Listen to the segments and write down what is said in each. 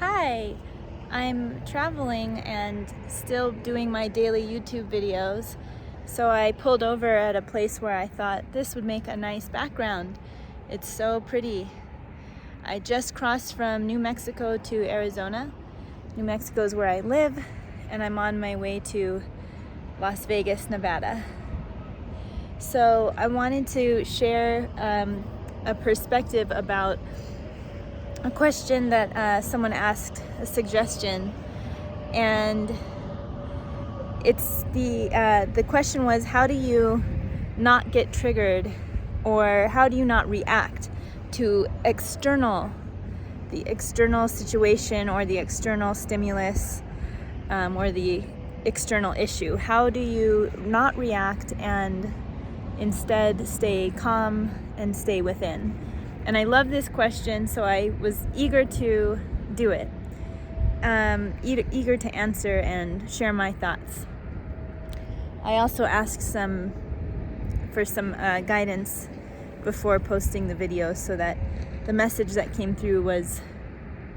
Hi, I'm traveling and still doing my daily YouTube videos, so I pulled over at a place where I thought this would make a nice background. It's so pretty. I just crossed from New Mexico to Arizona. New Mexico is where I live, and I'm on my way to Las Vegas, Nevada. So I wanted to share a perspective about a question that someone asked, a suggestion, and it's the question was, how do you not get triggered, or how do you not react to the external situation or the external stimulus, or the external issue? How do you not react and instead stay calm and stay within? And I love this question, so I was eager to do it, eager to answer and share my thoughts. I also asked for some guidance before posting the video, so that the message that came through was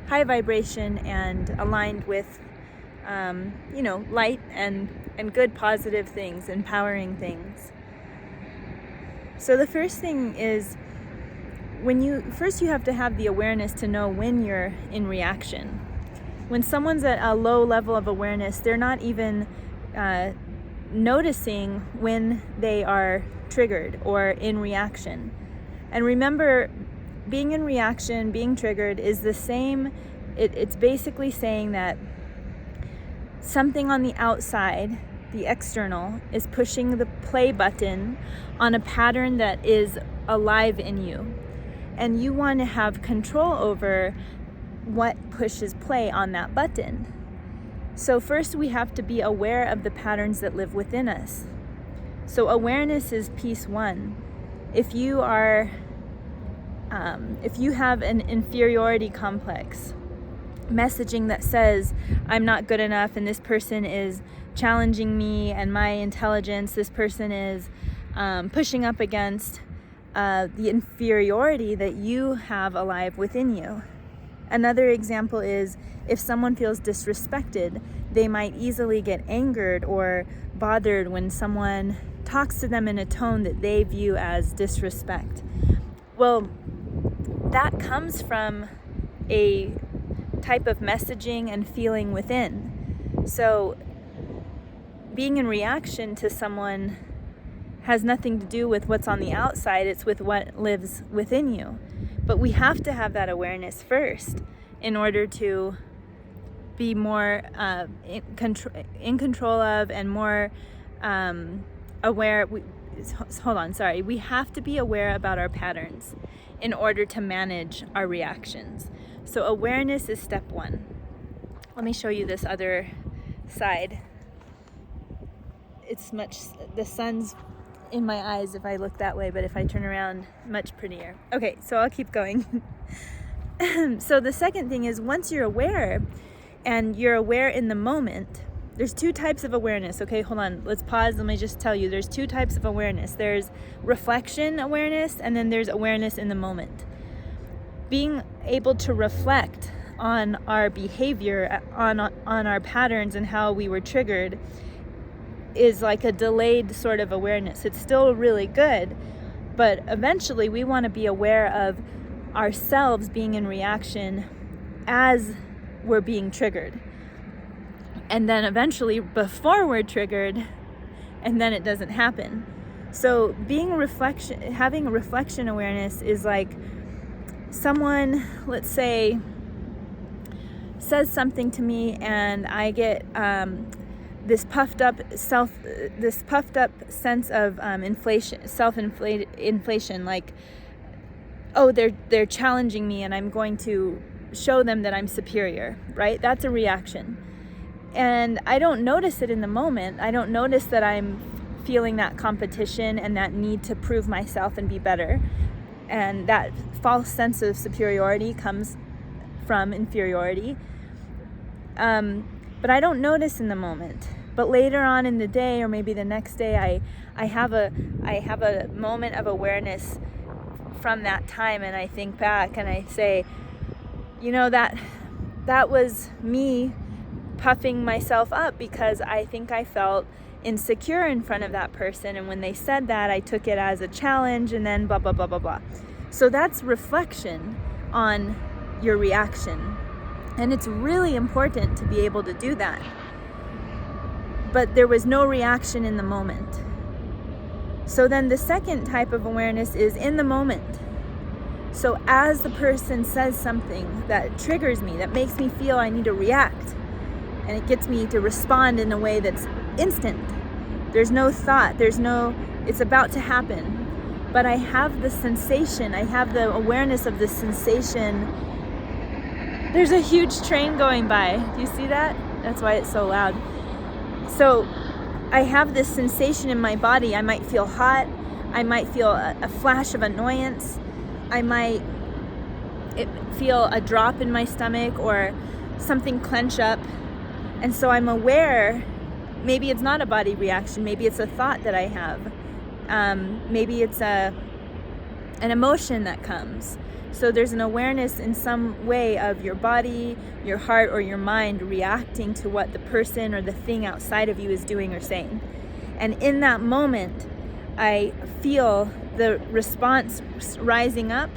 high vibration and aligned with light and good, positive things, empowering things. So the first thing is, you have to have the awareness to know when you're in reaction. When someone's at a low level of awareness, they're not even noticing when they are triggered or in reaction. And remember, being in reaction, being triggered is the same. It's basically saying that something on the outside, the external, is pushing the play button on a pattern that is alive in you. And you want to have control over what pushes play on that button. So first we have to be aware of the patterns that live within us. So awareness is piece one. If you have an inferiority complex, messaging that says, I'm not good enough and this person is challenging me and my intelligence, this person is pushing up against the inferiority that you have alive within you. Another example is, if someone feels disrespected, they might easily get angered or bothered when someone talks to them in a tone that they view as disrespect. Well, that comes from a type of messaging and feeling within. So being in reaction to someone has nothing to do with what's on the outside, it's with what lives within you. But we have to have that awareness first in order to be more in control of and more aware. We have to be aware about our patterns in order to manage our reactions. So awareness is step one. Let me show you this other side. The sun's in my eyes if I look that way, but if I turn around, much prettier. Okay, so I'll keep going. So the second thing is, once you're aware, and you're aware in the moment, there's two types of awareness. Okay, hold on, let's pause. Let me just tell you, there's two types of awareness. There's reflection awareness, and then there's awareness in the moment. Being able to reflect on our behavior, on our patterns and how we were triggered, is like a delayed sort of awareness. It's still really good, but eventually we want to be aware of ourselves being in reaction as we're being triggered, and then eventually before we're triggered, and then it doesn't happen. So having a reflection awareness is like, someone, let's say, says something to me and I get this puffed up sense of inflation, like, oh, they're challenging me and I'm going to show them that I'm superior, right? That's a reaction. And I don't notice it in the moment. I don't notice that I'm feeling that competition and that need to prove myself and be better. And that false sense of superiority comes from inferiority. But I don't notice in the moment. But later on in the day, or maybe the next day, I have a moment of awareness from that time, and I think back and I say, that that was me puffing myself up because I think I felt insecure in front of that person. And when they said that, I took it as a challenge, and then blah, blah, blah, blah, blah. So that's reflection on your reaction. And it's really important to be able to do that. But there was no reaction in the moment. So then the second type of awareness is in the moment. So as the person says something that triggers me, that makes me feel I need to react, and it gets me to respond in a way that's instant. There's no thought, it's about to happen. But I have the sensation, I have the awareness of the sensation. There's a huge train going by. Do you see that? That's why it's so loud. So I have this sensation in my body. I might feel hot. I might feel a flash of annoyance. I might feel a drop in my stomach or something clench up. And so I'm aware, maybe it's not a body reaction, maybe it's a thought that I have. Maybe it's an emotion that comes. So there's an awareness in some way of your body, your heart, or your mind reacting to what the person or the thing outside of you is doing or saying. And in that moment, I feel the response rising up,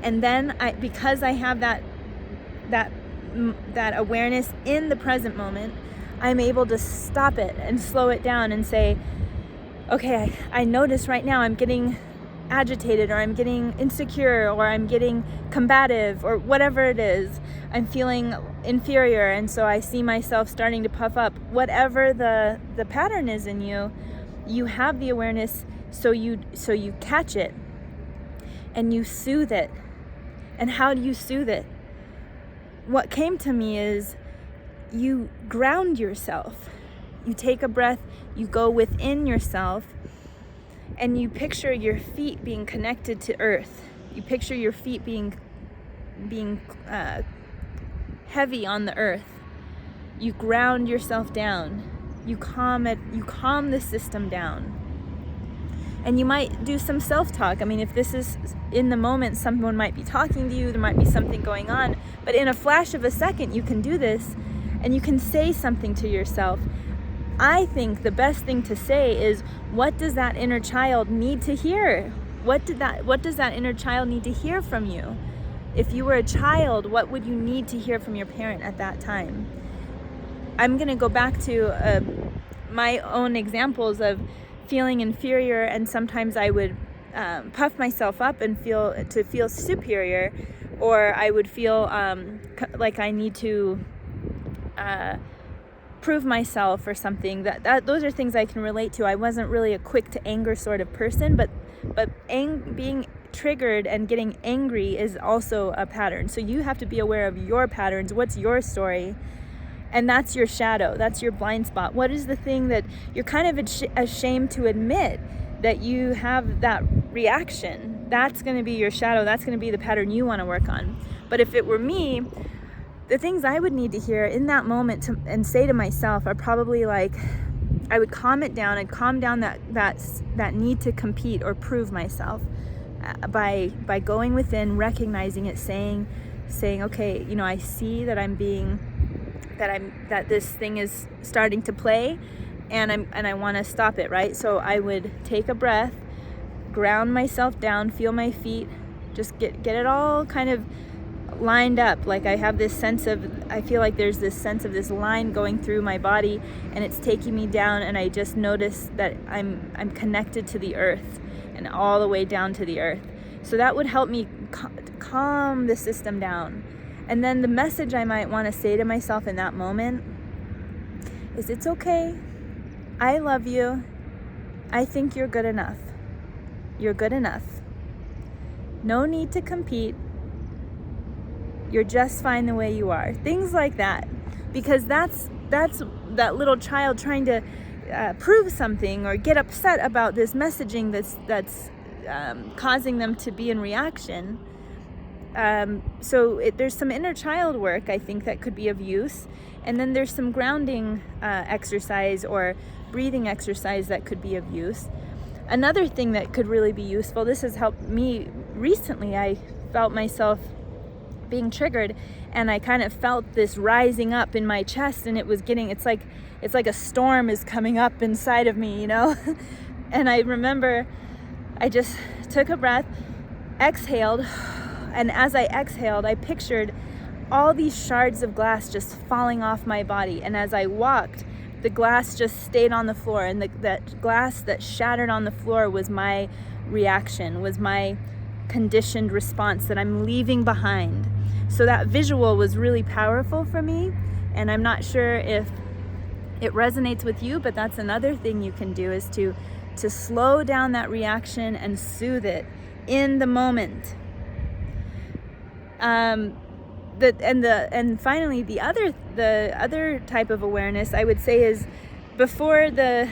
and then because I have that awareness in the present moment, I'm able to stop it and slow it down and say, okay, I notice right now I'm getting agitated, or I'm getting insecure, or I'm getting combative, or whatever it is. I'm feeling inferior, and so I see myself starting to puff up. Whatever the pattern is in you, you have the awareness, so you catch it and you soothe it. And how do you soothe it? What came to me is you ground yourself. You take a breath, you go within yourself, and you picture your feet being connected to earth. You picture your feet being heavy on the earth. You ground yourself down. You calm it. You calm the system down. And you might do some self-talk. I mean, if this is in the moment, someone might be talking to you, there might be something going on, but in a flash of a second, you can do this, and you can say something to yourself. I think the best thing to say is, what does that inner child need to hear? What does that inner child need to hear from you? If you were a child, what would you need to hear from your parent at that time? I'm going to go back to my own examples of feeling inferior, and sometimes I would puff myself up and feel superior, or I would feel like I need to prove myself or something. That those are things I can relate to. I wasn't really a quick to anger sort of person, but being triggered and getting angry is also a pattern. So you have to be aware of your patterns. What's your story? And that's your shadow. That's your blind spot. What is the thing that you're kind of ashamed to admit that you have that reaction? That's going to be your shadow. That's going to be the pattern you want to work on. But if it were me, the things I would need to hear in that moment and say to myself are probably like, I would calm it down and calm down that need to compete or prove myself by going within, recognizing it, saying, okay, I see that that this thing is starting to play, and I want to stop it, right? So I would take a breath, ground myself down, feel my feet, just get it all kind of lined up. Like I feel like there's this sense of this line going through my body, and it's taking me down, and I just notice that I'm connected to the earth and all the way down to the earth. So that would help me calm the system down. And then the message I might want to say to myself in that moment is, it's okay. I love you. I think you're good enough. You're good enough. No need to compete. You're just fine the way you are. Things like that. Because that's that little child trying to prove something or get upset about this messaging that's causing them to be in reaction. So there's some inner child work, I think, that could be of use. And then there's some grounding exercise or breathing exercise that could be of use. Another thing that could really be useful, this has helped me recently. I felt myself being triggered, and I kind of felt this rising up in my chest, and it's like a storm is coming up inside of me, And I remember I just took a breath, exhaled, and as I exhaled, I pictured all these shards of glass just falling off my body. And as I walked, the glass just stayed on the floor, and that glass that shattered on the floor was my reaction, was my conditioned response that I'm leaving behind. So that visual was really powerful for me, and I'm not sure if it resonates with you, but that's another thing you can do, is to slow down that reaction and soothe it in the moment. And finally, the other type of awareness I would say is before the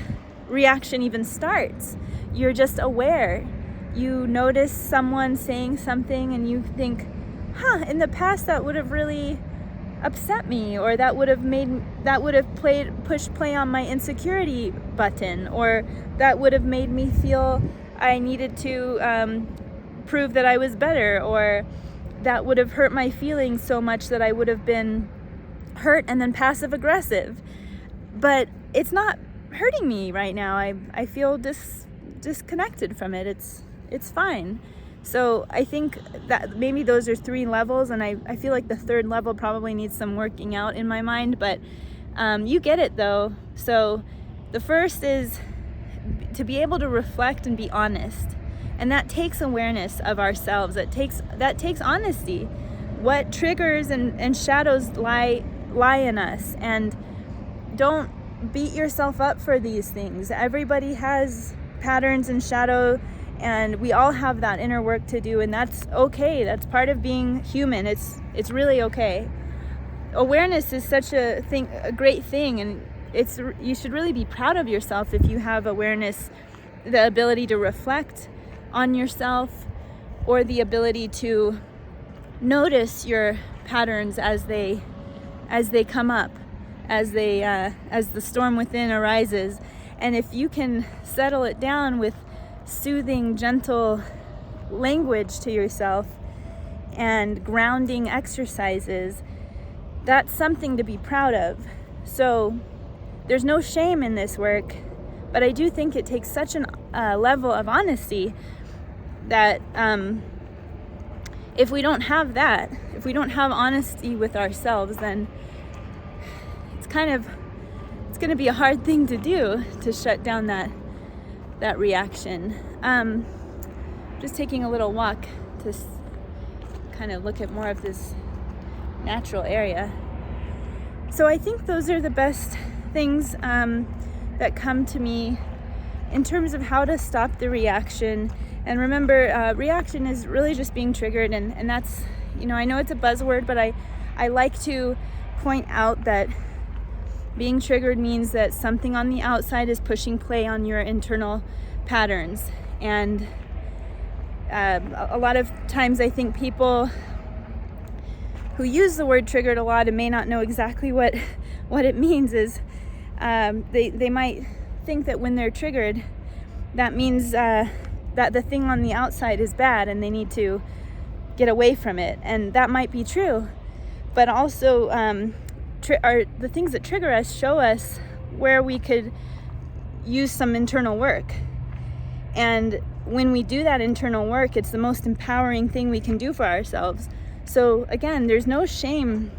reaction even starts, you're just aware. You notice someone saying something and you think, in the past that would have really upset me, or that would have pushed play on my insecurity button, or that would have made me feel I needed to prove that I was better, or that would have hurt my feelings so much that I would have been hurt and then passive aggressive. But it's not hurting me right now. I feel disconnected from it. It's fine. So I think that maybe those are 3 levels, and I feel like the 3rd level probably needs some working out in my mind, but you get it though. So the first is to be able to reflect and be honest. And that takes awareness of ourselves. That takes honesty. What triggers and shadows lie in us, and don't beat yourself up for these things. Everybody has patterns and shadow, and we all have that inner work to do, and that's okay. That's part of being human. It's really okay. Awareness is such a great thing, and you should really be proud of yourself if you have awareness, the ability to reflect on yourself, or the ability to notice your patterns as they come up, as the storm within arises. And if you can settle it down with soothing, gentle language to yourself and grounding exercises, that's something to be proud of. So there's no shame in this work, but I do think it takes such a level of honesty that if we don't have that, if we don't have honesty with ourselves, then it's going to be a hard thing to do, to shut down that reaction. Just taking a little walk to kind of look at more of this natural area. So I think those are the best things that come to me in terms of how to stop the reaction. And remember, reaction is really just being triggered, and that's, I know it's a buzzword, but I like to point out that being triggered means that something on the outside is pushing play on your internal patterns. And a lot of times I think people who use the word triggered a lot and may not know exactly what it means is they might think that when they're triggered, that means that the thing on the outside is bad and they need to get away from it. And that might be true, but also the things that trigger us show us where we could use some internal work. And when we do that internal work, it's the most empowering thing we can do for ourselves. So again, there's no shame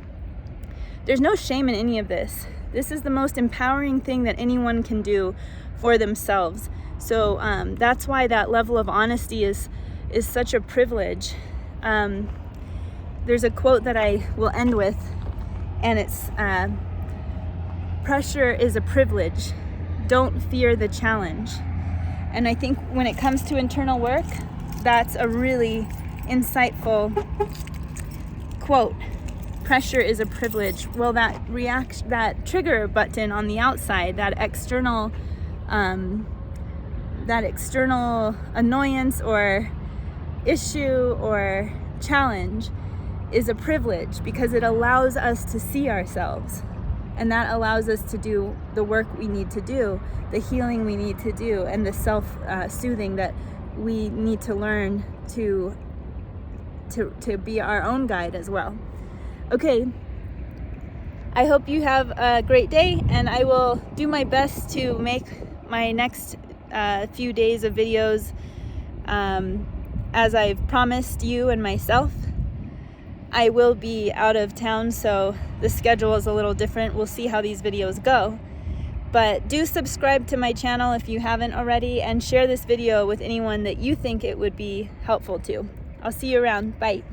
in any of this. This is the most empowering thing that anyone can do for themselves. So that's why that level of honesty is such a privilege. There's a quote that I will end with, and it's, pressure is a privilege. Don't fear the challenge. And I think when it comes to internal work, that's a really insightful quote. Pressure is a privilege. Well, that trigger button on the outside, that external annoyance or issue or challenge is a privilege, because it allows us to see ourselves, and that allows us to do the work we need to do, the healing we need to do, and the self-soothing that we need to learn to to be our own guide as well. Okay, I hope you have a great day, and I will do my best to make my next few days of videos as I've promised you and myself. I will be out of town, so the schedule is a little different. We'll see how these videos go. But do subscribe to my channel if you haven't already, and share this video with anyone that you think it would be helpful to. I'll see you around. Bye.